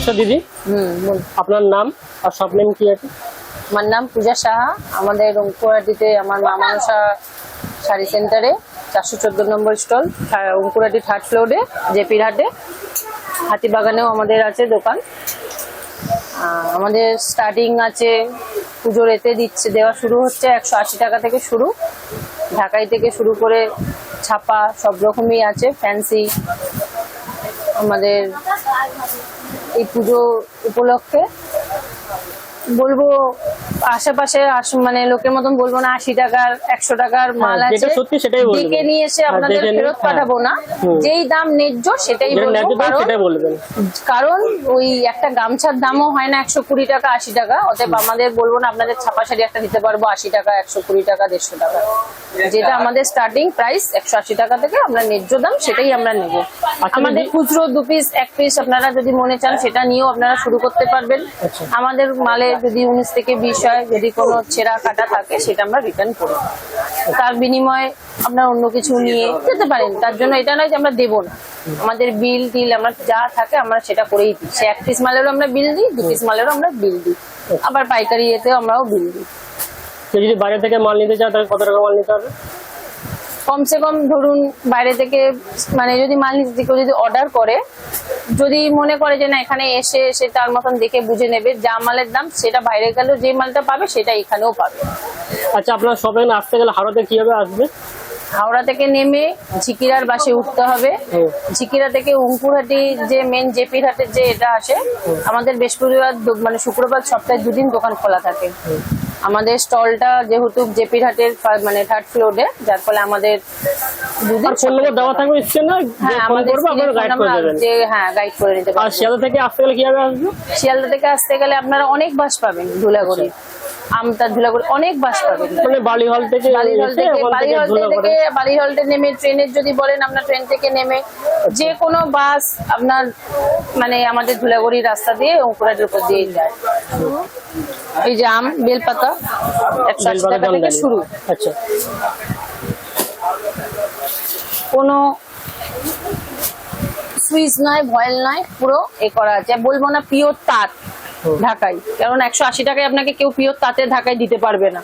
নমস্কার দিদি। আপনার নাম আর শপ নেম কি আছে? আমার নাম পূজা সাহা। আমাদের অঙ্কুরাটিতে আমার মা মনসা শাড়ি সেন্টারে 414 নম্বর স্টল, অঙ্কুরাটি 3rd ফ্লোরে, জেপির হাটে। হাতিবাগানেও আমাদের আছে দোকান। আমাদের স্টার্টিং আছে, পুজোর এতে দেওয়া শুরু হচ্ছে 180 টাকা থেকে শুরু। ঢাকাই থেকে শুরু করে ছাপা সব রকমই আছে, ফ্যান্সি। আমাদের এই পুজো উপলক্ষে বলবো আশেপাশে মানে লোকের মতন বলবো না 80 টাকার 100 টাকার মাল আছে, ডেকে নিয়ে এসে আপনাদের ফেরত পাঠাবো না। যেই দাম ন্যায্য সেটাই বলবো, কারণ ওই একটা গামছার দামও হয় না 120 টাকা 80 টাকা। অতএব আমাদের বলবো না আপনাদের ছাপা শাড়ি একটা দিতে পারবো 80 টাকা 120 টাকা 150 টাকা, যেটা আমাদের স্টার্টিং প্রাইস 180 টাকা থেকে আমরা ন্যায্য দাম সেটাই আমরা নেব। আমাদের খুচরো 2 পিস 1 পিস আপনারা যদি মনে চান সেটা নিয়েও আপনারা শুরু করতে পারবেন। আমাদের মালে যদি 19 থেকে 20 হয়, যদি কোনো ছেঁড়া কাটা থাকে সেটা আমরা রিটার্ন করি, তার বিনিময়ে আপনার অন্য কিছু নিয়ে যেতে পারেন। তার জন্য এটা নয় যে আমরা দেবো না, আমাদের বিল টিল আমরা যা থাকে আমরা সেটা করেই দিই। সে 1 পিস মালেরও আমরা বিল দিই, 2 পিস মালেরও আমরা বিল দিই, আবার পাইকারি এতেও আমরাও বিল দিই। যদি বাইরে থেকে মাল নিতে চান তাহলে কত টাকা মাল নিতে হবে? কমসে কম ধরুন বাইরে থেকে মানে যদি মাল নিতে কেউ যদি অর্ডার করে, যদি মনে করে যে না এখানে এসে সে তার মতন দেখে বুঝে নেবে, যা মালের দাম সেটা বাইরে গেলেও যে মালটা পাবে সেটা এখানেও পাবে। আচ্ছা, আপনার শপে আসতে গেলে হাওড়াতে কিভাবে আসবে? হাওড়া থেকে নেমে ঝিকিরার বাসে উঠতে হবে। ঝিকিরা থেকে অঙ্কুরহাটি যে মেন জেপির হাটের যে এটা আসে, আমাদের বৃহস্পতিবার মানে শুক্রবার সপ্তাহে 2 দিন দোকান খোলা থাকে। আমাদের স্টলটা যেহেতু জেপির হাটের মানে 3rd ফ্লোরে, যার ফলে আমাদের গাইড করে নিতে পারবেন। শিয়ালদা থেকে আসতে গেলে কিভাবে আসবে? শিয়ালদা থেকে আসতে গেলে আপনারা অনেক বাস পাবেন, ধুলাগড়ি আমতার ধুলাগড়ি অনেক বাস পাবেন। মানে বালিহল থেকে বালিহলটে নেমে ট্রেনের যদি বলেন আপনার ট্রেন থেকে নেমে যে কোনো বাস আপনার মানে আমাদের ধুলাগড়ি রাস্তা দিয়ে অঙ্কুরাটির উপর দিয়ে যায়। এই যে আম বেলপাতা 180 টাকা থেকে শুরু। আচ্ছা, কোনো সুইচ নয়, ভয়েল নয়, পুরো এ করা আছে। বলবো না পিওর তাঁত ঢাকাই, কারণ 180 টাকায় আপনাকে কেউ পিওর তাঁতে ঢাকাই দিতে পারবে না।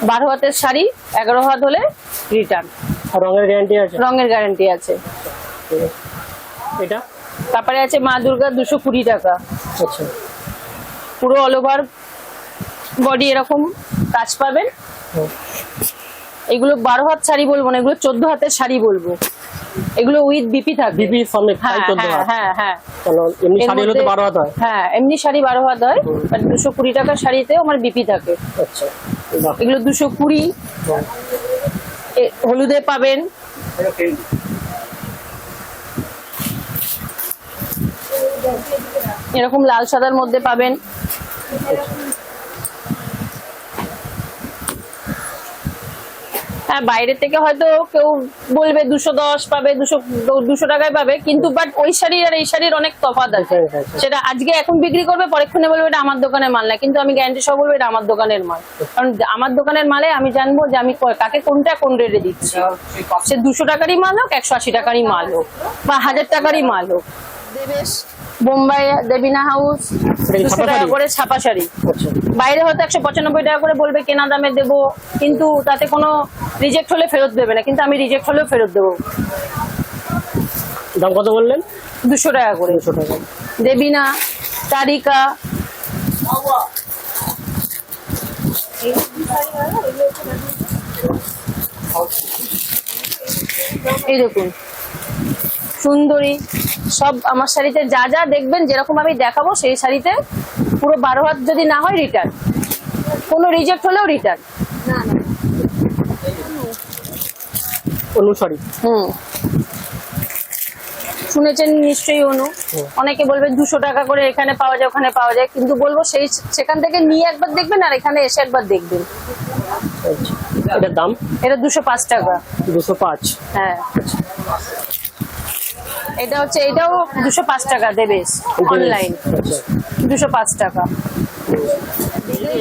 12 হাতের শাড়ি 11 হাত হলে রিটার্ন। রঙের গ্যারান্টি আছে? রঙের গ্যারান্টি আছে। এটা তারপরে আছে মা দুর্গা 220 টাকা। আচ্ছা, পুরো অল ওভার বডি এরকম কাজ পাবেন। এগুলো 12 হাত শাড়ি বলবো না, এগুলো 14 হাতের শাড়ি বলবো। এগুলো উইথ বিপি থাকে, বিপি সমেত। হ্যাঁ হ্যাঁ, এমনি শাড়ি হলে তো 12 হাত হয়। হ্যাঁ, এমনি শাড়ি 12 হাত হয়, বাট 220 টাকার শাড়িতেও আমার বিপি থাকে। আচ্ছা, এগুলো 220। হলুদে পাবেন, এরকম লাল সাদার মধ্যে পাবেন। হ্যাঁ, বাইরে থেকে হয়তো কেউ বলবে 210 পাবে, 200 টাকায় পাবে, কিন্তু বাট ওই শাড়ি আর এই শাড়ির অনেক তফাৎ আছে। সেটা আজকে এখন বিক্রি করবে, পরেক্ষণে বলবে এটা আমার দোকানের মাল না, কিন্তু আমি গ্যারান্টি সহ বলবো এটা আমার দোকানের মাল। কারণ আমার দোকানের মালে আমি জানবো যে আমি কাকে কোনটা কোন রেটে দিচ্ছি। সে 200 টাকারই মাল হোক, 180 টাকারই মাল হোক, বা 1000 টাকারই মাল হোক। বোম্বাই দেবিনা হাউস 200 টাকা করে ছাপা শাড়ি। বাইরে হয়তো 195 টাকা করে বলবে কেনা দামে দেবো, কিন্তু তাতে কোনো রিজেক্ট হলে ফেরত দেবে না, কিন্তু আমি রিজেক্ট হলেও ফেরত দেবো। দাম কত বললেন? 200 টাকা করে। 200 টাকা। দেবিনা, তারিকা, এই দেখুন সুন্দরী, সব আমার শাড়িতে যা যা দেখবেন যেরকম আমি দেখাবো সেই শাড়িতে পুরো 12 হাত যদি না হয় রিটার্ন, কোনো রিজেক্ট হলেও রিটার্ন। অনুসারী শুনেছেন নিশ্চয়ই অনু, অনেকে বলবে 200 টাকা করে এখানে পাওয়া যায় ওখানে পাওয়া যায়, কিন্তু বলবো সেখান থেকে নিয়ে একবার দেখবেন আর এখানে এসে একবার দেখবেন। এটার দাম? এটা 205 টাকা। 205? হ্যাঁ, এটা হচ্ছে এটাও 205 টাকা দেবে অনলাইন। 205 টাকা।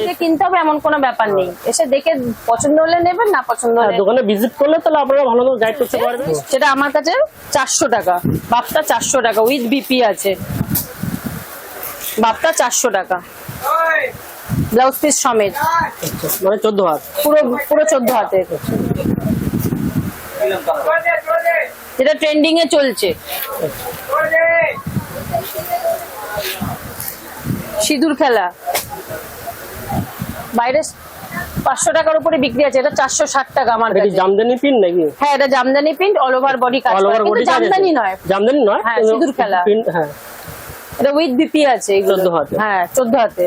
যে কিনতে হবে এমন কোনো ব্যাপার নেই, এসে দেখে পছন্দ হলে নেবেন, না পছন্দ হলে দোকানে ভিজিট করলে তাহলে আপনারা ভালো মতো গাইড করতে পারবেন। সেটা আমার কাছে 400 টাকা, বাপটা 400 টাকা উইথ বিপি আছে, বাপটা 400 টাকা ব্লাউজ পিস সমেত, মানে 14 হাত, পুরো পুরো 14 হাতের, যেটা ট্রেন্ডিং এ চলছে। সিঁদুর খেলা বাইরে 500 টাকার উপরে বিক্রি আছে, এটা 460 টাকা আমার এটা কি কাছে। জামদানি পিন নাকি? হ্যাঁ, এটা Jamdani print, all over body কাজ অল করা, ওভার কিন্তু বডি জামদানি নয়, জামদানি নয়, হ্যাঁ, কিন্তু সিঁদুর খেলা। print, হ্যাঁ এটা উইথ বিপি আছে, এগুলো 14 হাতে। হ্যাঁ 14 হাতে।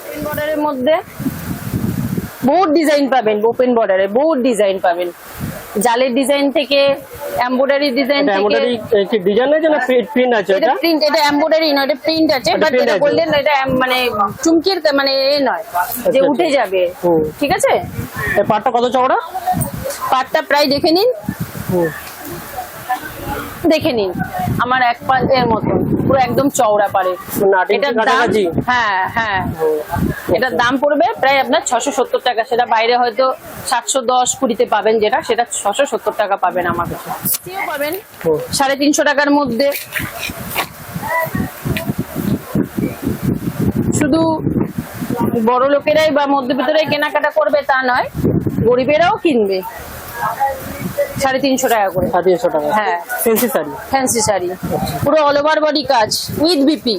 ওপেন বর্ডারের মধ্যে বহুত ডিজাইন পাবেন, ওপেন বর্ডারে বহুত ডিজাইন পাবেন, জালের ডিজাইন থেকে এমব্রয়ডারি ডিজাইন এটা থেকে। এমব্রয়ডারি কি ডিজাইন আছে না প্রিন্ট আছে? এটা এটা প্রিন্ট, এটা এমব্রয়ডারি নয়, এটা প্রিন্ট আছে, এটা বাট print এটা আছে। বললেন এটা মানে চুমকির মানে এ নয় যে আচ্ছা, উঠে যাবে, হুম। ঠিক আছে। এই পাটটা কত চওড়া? পাটটা প্রায় দেখে নিন, হুম। দেখে নিন আমার এক পা এর মতন, পুরো একদম চওড়া পারে। মানে 8 ইঞ্চি এটার দাম, কাছাকাছি? হ্যাঁ হ্যাঁ, এটার দাম পড়বে প্রায় আপনার 670 টাকা। সেটা বাইরে হয়তো 710-20 পাবেন, যেটা সেটা 670 টাকা পাবেন আমার কাছে। সিও পাবেন হুম। 350 টাকার মধ্যে। শুধু বড় লোকেরাই বা মধ্যবিত্তরাই কেনাকাটা করবে তা নয়, গরিবেরাও কিনবে। 350 টাকা করে, 350 টাকা। হ্যাঁ ফ্যান্সি শাড়ি, ফ্যান্সি শাড়ি, পুরো অল ওভার বডি কাজ উইথ বিপি,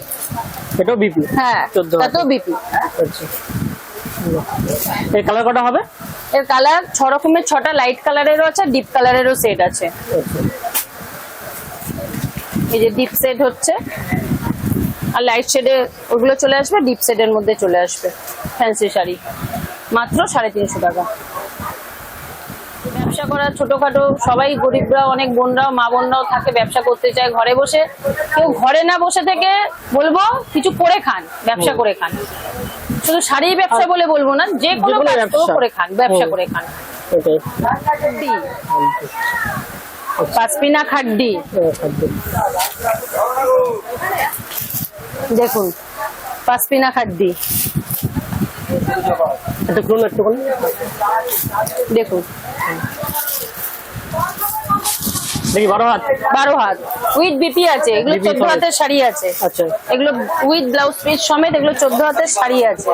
এটাও বিপি? হ্যাঁ 14 হাতে। তাতেও বিপি। আচ্ছা, এই কালার কটা হবে? এর কালার 6 রকমের, 6টা লাইট কালারেরও আছে, ডিপ কালারেরও সেট আছে। আচ্ছা, এই যে ডিপ সেট হচ্ছে, আর লাইট শেডে ওগুলো চলে আসবে, ডিপ সেটের মধ্যে চলে আসবে। ফ্যান্সি শাড়ি মাত্র 350 টাকা। ব্যবসা করা ছোটখাটো সবাই, গরিবরা, অনেক বোনরাও, মা বোনরাও থাকে, ব্যবসা করতে চায় ঘরে বসে। কেউ ঘরে না বসে থেকে বলবো কিছু করে খান, ব্যবসা করে খান। শুধু শাড়ি ব্যবসা বলে বলবো না, যে কোনো যেকোনো কাজ ব্যবসা। করে খান, ব্যবসা হুম। করে খান। এটাই। খাড্ডি, পাসমিনা খাড্ডি দেখুন, পাসমিনা খাড্ডি এটা খুলুন একটুখানি। দেখুন, দেখি 12 হাত। 12 হাত উইথ বিপি আছে, এগুলো BP 14 হাতের শাড়ি আছে। আচ্ছা, এগুলো উইথ ব্লাউজ পিস সমেত, এগুলো 14 হাতের শাড়ি আছে।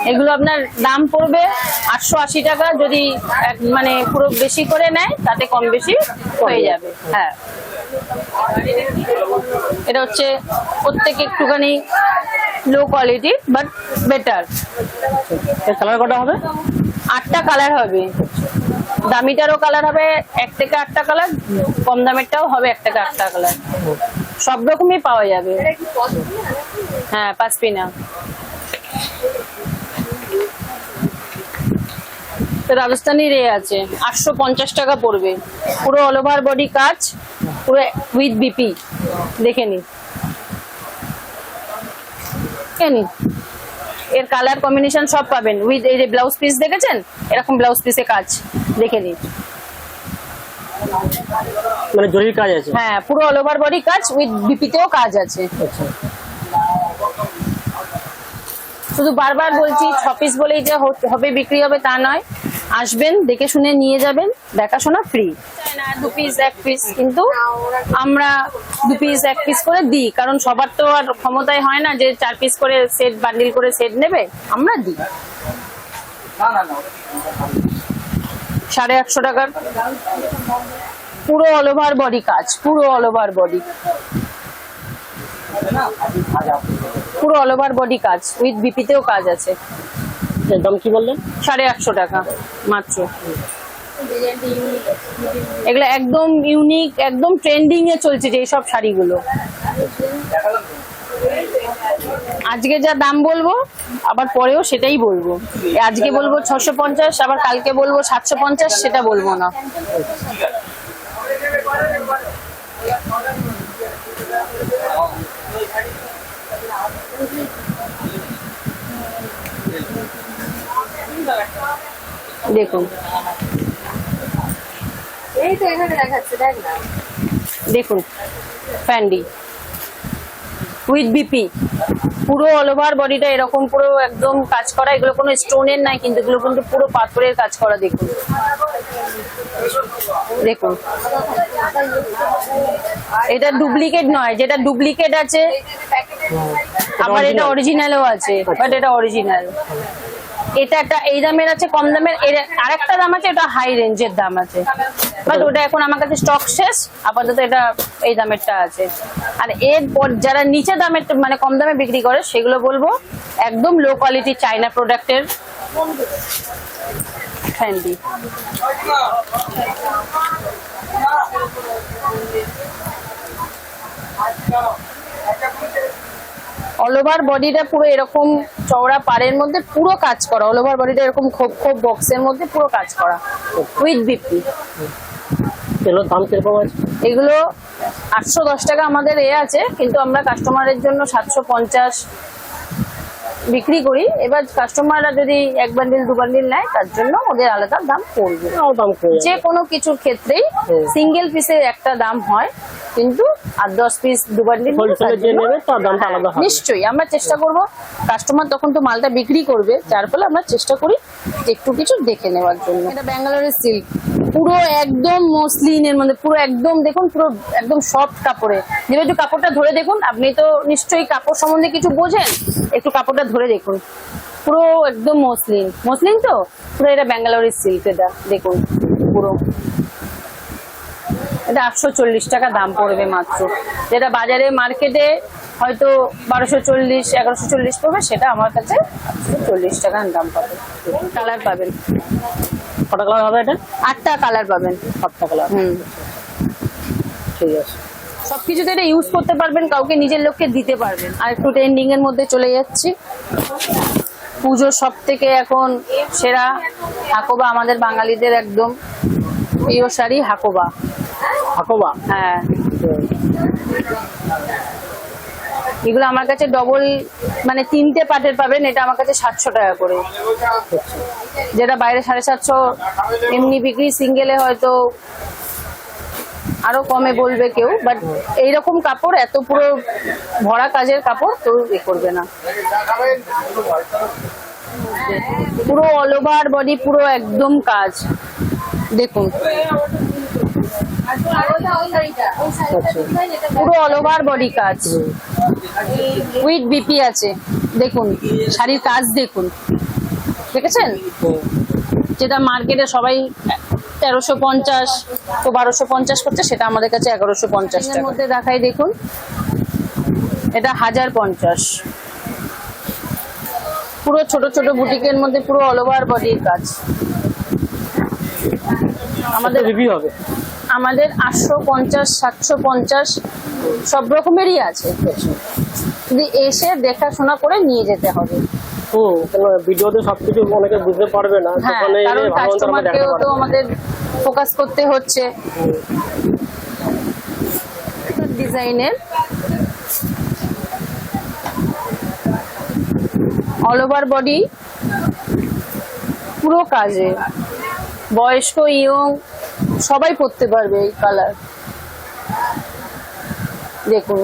এগুলো আপনার দাম পড়বে 880 টাকা। যদি মানে পুরো বেশি করে নেয় তাতে কম বেশি হয়ে যাবে। হ্যাঁ, এটা হচ্ছে প্রত্যেক একটুখানি লো কোয়ালিটি বাট বেটার। এই কালার কটা হবে? 8টা কালার হবে, দামিটারও কালার হবে 1 থেকে 8টা কালার, কম দামেরটাও হবে 1 থেকে 8টা কালার, সব রকমই পাওয়া যাবে। হ্যাঁ, পাসমিনা। রাজস্থানি রে আছে, 850 টাকা পড়বে, পুরো অল ওভার বডি কাজ, পুরো উইথ বিপি। দেখে নিন, এর কালার কম্বিনেশন সব পাবেন উইথ। এই যে ব্লাউজ পিস দেখেছেন, এরকম ব্লাউজ পিসে কাজ দেখে নিন। মানে জরির কাজ আছে? হ্যাঁ, পুরো অল ওভার বডি কাজ উইথ বিপিতেও কাজ আছে। আচ্ছা, শুধু বারবার বলছি 6 পিস বলেই যে হবে বিক্রি হবে তা নয়, আসবেন, দেখে শুনে নিয়ে যাবেন, দেখাশোনা ফ্রি। না 2 পিস 1 পিস, কিন্তু আমরা 2 পিস 1 পিস করে দিই, কারণ সবার তো আর ক্ষমতায় হয় না যে 4 পিস করে সেট, বান্ডিল করে সেট নেবে, আমরা দিই। 150 টাকার পুরো অল ওভার বডি কাজ, পুরো অল ওভার বডি, পুরো অল ওভার বডি কাজ উইথ বিপিতেও কাজ আছে। এর দাম কি বললেন? 850 টাকা মাত্র। এগুলো একদম ইউনিক, একদম ট্রেন্ডিং এ চলছে যে সব শাড়িগুলো। আজকে যা দাম বলবো আবার পরেও সেটাই বলবো। আজকে বলবো 650, আবার কালকে বলবো 750, সেটা বলবো না। দেখুন, এই তো এখানে দেখাচ্ছে, দেখ না। দেখুন ফ্যান্ডি, উইথ বিপি, পুরো অল ওভার বডিটা এরকম পুরো একদম কাজ করা। এগুলো কোনো স্টোনের নাই কিন্তু, এগুলো কিন্তু পুরো পাথরের কাজ করা। দেখুন দেখুন, এটা ডুপ্লিকেট নয়, যেটা ডুপ্লিকেট আছে আবার এটা অরিজিনালও আছে, বাট এটা অরিজিনাল। এটা একটা এই দামের আছে, কম দামের, এর আরেকটা দাম আছে, এটা হাই রেঞ্জের দাম আছে, বাট ওটা এখন আমার কাছে স্টক শেষ, আপাতত এটা এই দামেরটা আছে। আর এরপর যারা নিচে দামের মানে কম দামে বিক্রি করে সেগুলো বলবো একদম লো কোয়ালিটি চাইনা প্রোডাক্টের ফ্যান্ডি। অল ওভার বডিটা পুরো এরকম চওড়া পাড়ের মধ্যে পুরো কাজ করা, অল ওভার বডিটা এরকম খোপ খোপ বক্সের মধ্যে পুরো কাজ করা উইথ বিপি। এগুলোর দাম কিরকম আছে? এগুলো 810 টাকা আমাদের আছে, কিন্তু আমরা কাস্টমারের জন্য 750 বিক্রি করি। এবার কাস্টমাররা যদি এক বান্ডিল দু বান্ডিল নেয় তার জন্য ওদের আলাদা দাম পড়বে। যে কোনো কিছুর ক্ষেত্রেই সিঙ্গেল পিসের একটা দাম হয়, কিন্তু 8-10 পিস দু বান্ডিল নিশ্চয়ই আমরা চেষ্টা করব। কাস্টমার তখন তো মালটা বিক্রি করবে, যার ফলে আমরা চেষ্টা করি একটু কিছু দেখে নেওয়ার জন্য। এটা ব্যাঙ্গালোরের সিল্ক, পুরো একদম মসলিনের মধ্যে, পুরো একদম দেখুন, পুরো একদম সফট কাপড়ে। যেভাবে একটু কাপড়টা ধরে দেখুন, আপনি তো নিশ্চয়ই কাপড় সম্বন্ধে কিছু বোঝেন, একটু কাপড়টা ধরে দেখুন, পুরো একদম মসলিন। মসলিন তো পুরো, এটা ব্যাঙ্গালোরের সিল্ক। এটা দেখুন পুরো, এটা 840 টাকা দাম পড়বে মাত্র। যেটা বাজারে মার্কেটে হয়তো 1240-1140 পড়বে, সেটা আমার কাছে 840 টাকার দাম পাবে। কালার পাবেন, কটা কালার হবে এটা? 8টা কালার পাবেন। 8টা কালার, ঠিক আছে। সবকিছুতে এটা ইউজ করতে পারবেন, কাউকে নিজের লোককে দিতে পারবেন। আর একটু ট্রেন্ডিং এর মধ্যে চলে যাচ্ছি, পুজোর সব থেকে এখন সেরা হাকোবা, আমাদের বাঙালিদের একদম প্রিয় শাড়ি হাকোবা। হাকোবা, হ্যাঁ, এগুলো আমার কাছে ডবল মানে 3টে পাটের পাবেন। এটা আমার কাছে 700 টাকা করে, যেটা বাইরে 750 এমনি বিক্রি। সিঙ্গেলে হয়তো আরো কমে বলবে কেউ, বাট এইরকম কাপড় এত পুরো ভরা কাজের কাপড় তো এ করবে না। পুরো অল ওভার বডি পুরো একদম কাজ দেখুন, পুরো অল ওভার বডি কাজ উইথ বিপি আছে। দেখুন শাড়ির কাজ দেখুন, দেখেছেন? যেটা মার্কেটে সবাই 1350 তো 1250 করছে, সেটা আমাদের কাছে 1150 টাকার মধ্যে দেখাই। দেখুন এটা 1050, পুরো ছোট ছোট বুটিকের মধ্যে পুরো অল ওভার বডির কাজ। আমাদের রিভিউ হবে, আমাদের 850, 750 সব রকমেরই আছে, যদি এসে দেখাশোনা করে নিয়ে যেতে হবে। ভিডিওতে সবকিছু অনেকে বুঝতে পারবে না, হ্যাঁ, কারণ কাস্টমারকেও তো আমাদের ফোকাস করতে হচ্ছে। ডিজাইনের অল ওভার বডি পুরো কাজে, বয়স্ক ইয়ং সবাই পরতে পারবে এই কালার। দেখুন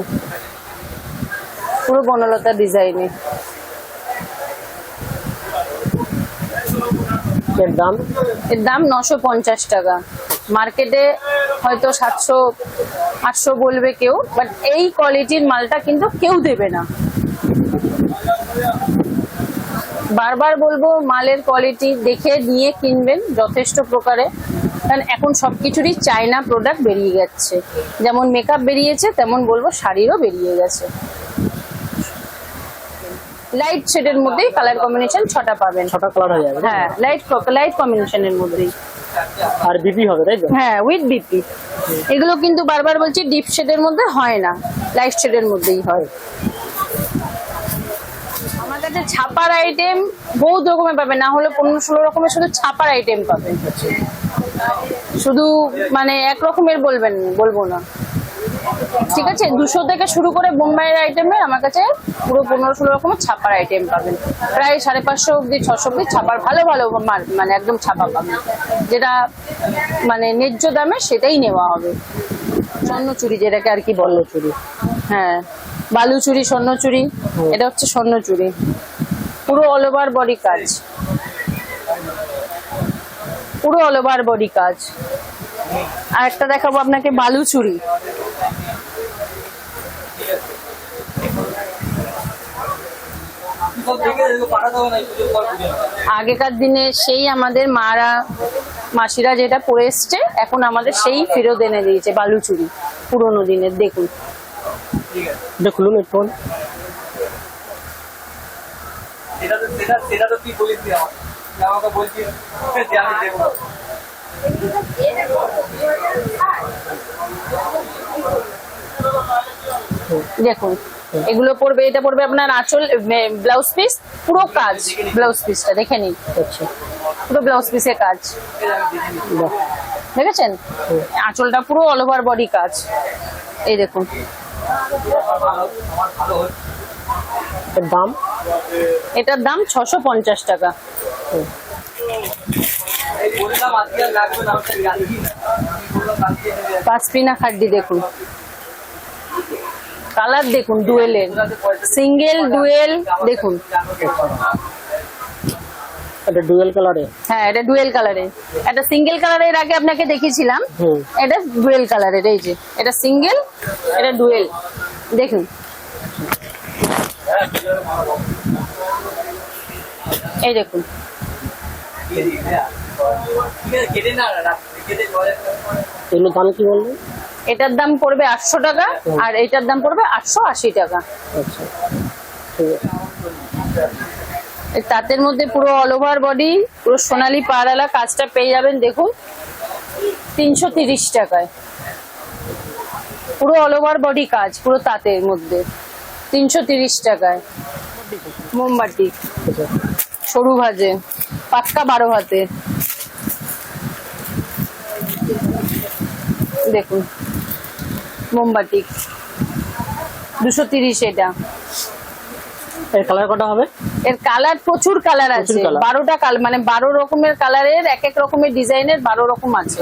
পুরো বনলতা ডিজাইনে। এর দাম 950 টাকা, মার্কেটে হয়তো 700-800 বলবে কেউ, বাট এই কোয়ালিটির মালটা কিন্তু কেউ দেবে না। বারবার বলবো মালের কোয়ালিটি দেখে নিয়ে কিনবেন যথেষ্ট প্রকারে, কারণ এখন সবকিছুরই চায়না প্রোডাক্ট বেরিয়ে যাচ্ছে। যেমন মেকআপ বেরিয়েছে, তেমন বলবো শাড়িরও বেরিয়ে গেছে। লাইট শেডের মধ্যেই কালার কম্বিনেশন 6টা পাবেন। 6টা কালার হয়ে যাবে, হ্যাঁ, লাইট কম্বিনেশনের মধ্যেই। আর বিপি হবে, তাই তো? হ্যাঁ, উইথ বিপি। এগুলো কিন্তু বারবার বলছি ডিপ শেডের মধ্যে হয় না, লাইট শেডের মধ্যেই হয়। আমার কাছে ছাপার আইটেম বহুত রকমের পাবেন, না হলে 15-16 রকমের শুধু ছাপার আইটেম পাবেন। শুধু মানে এক রকমের বলবো না, ঠিক আছে? 200 থেকে শুরু করে বোম্বাইয়ের আইটেমে আমার কাছে পুরো 15-16 রকমের ছাপার আইটেম পাবেন। প্রায় 550 অব্দি 600 অব্দি ছাপার ভালো ভালো মানে একদম ছাপা পাবেন, যেটা মানে ন্যায্য দামে সেটাই নেওয়া হবে। স্বর্ণ চুড়ি যেটাকে আর কি বললো চুড়ি, হ্যাঁ বালু চুড়ি, স্বর্ণ চুড়ি, এটা হচ্ছে স্বর্ণ চুড়ি, পুরো অল ওভার বডি কাজ, পুরো অল ওভার বডি কাজ। আর একটা দেখাবো আপনাকে বালু চুড়ি, আগেকার দিনে সেই আমাদের মারা মাসিরা যেটা পরে এসছে, এখন আমাদের সেই ফেরত এনে দিয়েছে বালু চুড়ি, পুরোনো দিনের। দেখুন দেখুন একটু দেখুন এগুলো পড়বে, এটা পড়বে আপনার আঁচল, ব্লাউজ পিস, পুরো কাজ, ব্লাউজ পিসটা দেখে নিন, আচ্ছা পুরো ব্লাউজ পিসের কাজ দেখেছেন, আঁচলটা পুরো অল ওভার বডি কাজ। এই দেখুন এর দাম, এটার দাম 650 টাকা। পাঁচপিনা খাড্ডি দেখুন, কালার দেখুন, ডুয়েলের, সিঙ্গেল ডুয়েল দেখুন, এটা ডুয়েল কালারে। হ্যাঁ এটা ডুয়েল কালারের, এটা সিঙ্গেল কালারের আগে আপনাকে দেখিয়েছিলাম, এটা ডুয়েল কালারের। এই যে এটা সিঙ্গেল, এটা ডুয়েল, দেখুন এই দেখুন। এগুলোর দাম কি বললেন? এটার দাম পড়বে 800 টাকা, আর এটার দাম পড়বে 880 টাকা। আচ্ছা ঠিক আছে। এই তাঁতের মধ্যে পুরো অল ওভার বডি, পুরো সোনালী পাড়ালা কাজটা পেয়ে যাবেন, দেখুন 330 টাকায়, পুরো অল ওভার বডি কাজ, পুরো তাঁতের মধ্যে 330 টাকায়। মোমবাতি সরু ভাজে, পাক্কা 12 হাতে, দেখুন মোমবাতি 230 এটা। এর কালার কটা হবে? এর কালার প্রচুর কালার আছে, প্রচুর colour। 12টা কালার, মানে 12 রকমের কালারের, এক এক রকমের ডিজাইনের 12 রকম আছে।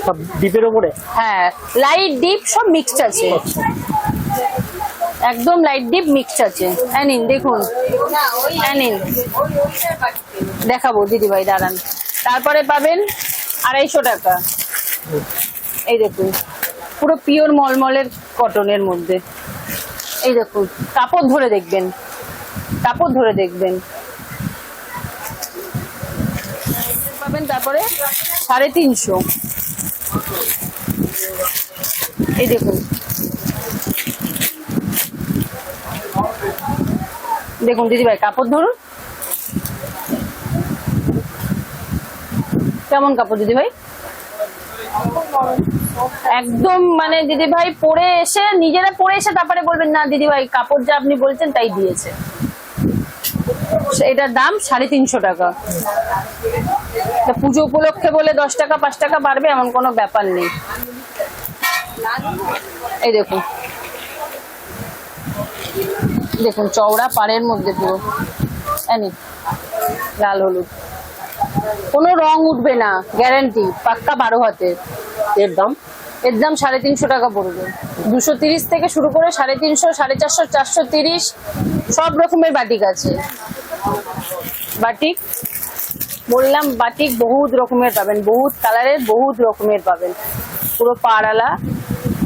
সব ডিপের উপরে? হ্যাঁ লাইট ডিপ সব মিক্সড আছে, একদম লাইট ডিপ মিক্সড আছে। নিন দেখুন, নিন দেখাবো দিদি ভাই, দাঁড়ান। তারপরে পাবেন 250 টাকা, এই দেখুন পুরো পিওর মলমলের কটনের মধ্যে, এই দেখুন কাপড় ধরে দেখবেন, কাপড় ধরে দেখবেন পাবেন। তারপরে 350, এই দেখুন, দেখুন দিদি ভাই কাপড় ধরুন, কেমন কাপড় দিদি ভাই, একদম মানে দিদি ভাই পরে এসে, নিজেরা পরে এসে তারপরে বলবেন না দিদি ভাই কাপড় যা আপনি বলছেন তাই দিয়েছে। এটার দাম 350 টাকা। পুজো উপলক্ষে বলে 10 টাকা 5 টাকা বাড়বে এমন কোনো ব্যাপার নেই। এই দেখুন, দেখুন চওড়া পাড়ের মধ্যে পুরো লাল হলুদ, কোনো রং উঠবে না, গ্যারান্টি, পাক্কা 12 হাতের। এর দাম? এর দাম 350 টাকা পড়বে। 230 থেকে শুরু করে 350, 450, 430 সব রকমের বাটিক আছে। বাটিক বললাম, বাটিক বহুত রকমের পাবেন, বহুত কালারের, বহুত রকমের পাবেন। পুরো পাড়ালা,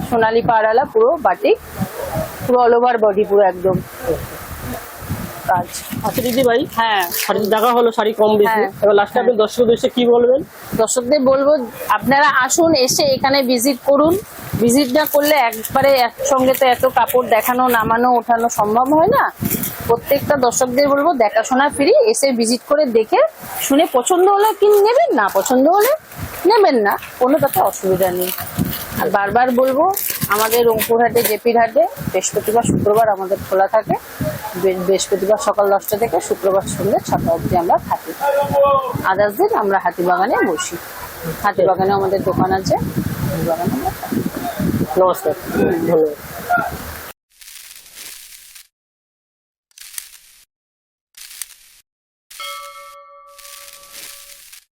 সোনালী পাড়ালা, পুরো বাটিক, পুরো অল ওভার বডি, পুরো একদম কাজ। আচ্ছা দিদি ভাই, হ্যাঁ শাড়ি দেখা হলো, শাড়ি কম বেশি, এবার লাস্টে আপনি দর্শকদের উদ্দেশ্যে কি বলবেন? দর্শকদের বলবো আপনারা আসুন, এসে এখানে ভিজিট করুন। ভিজিট না করলে একবারে একসঙ্গে তো এত কাপড় দেখানো, নামানো, ওঠানো সম্ভব হয় না। প্রত্যেকটা দর্শকদের বলবো দেখাশোনা ফ্রি, এসে ভিজিট করে দেখে শুনে পছন্দ হলে কি নেবেন, না পছন্দ হলে নেবেন না, কোনো তাতে অসুবিধা নেই। আর বারবার বলবো আমাদের রংপুরহাটে, জেপির হাটে বৃহস্পতিবার শুক্রবার আমাদের খোলা থাকে। বৃহস্পতিবার সকাল 10টা থেকে শুক্রবার সন্ধ্যে 6টা অবধি আমরা থাকি। আদার্স দিন আমরা হাতিবাগানে বসি, হাতিবাগানে আমাদের দোকান আছে, হাতিবাগানে আমরা থাকি। নমস্কার, ধন্যবাদ।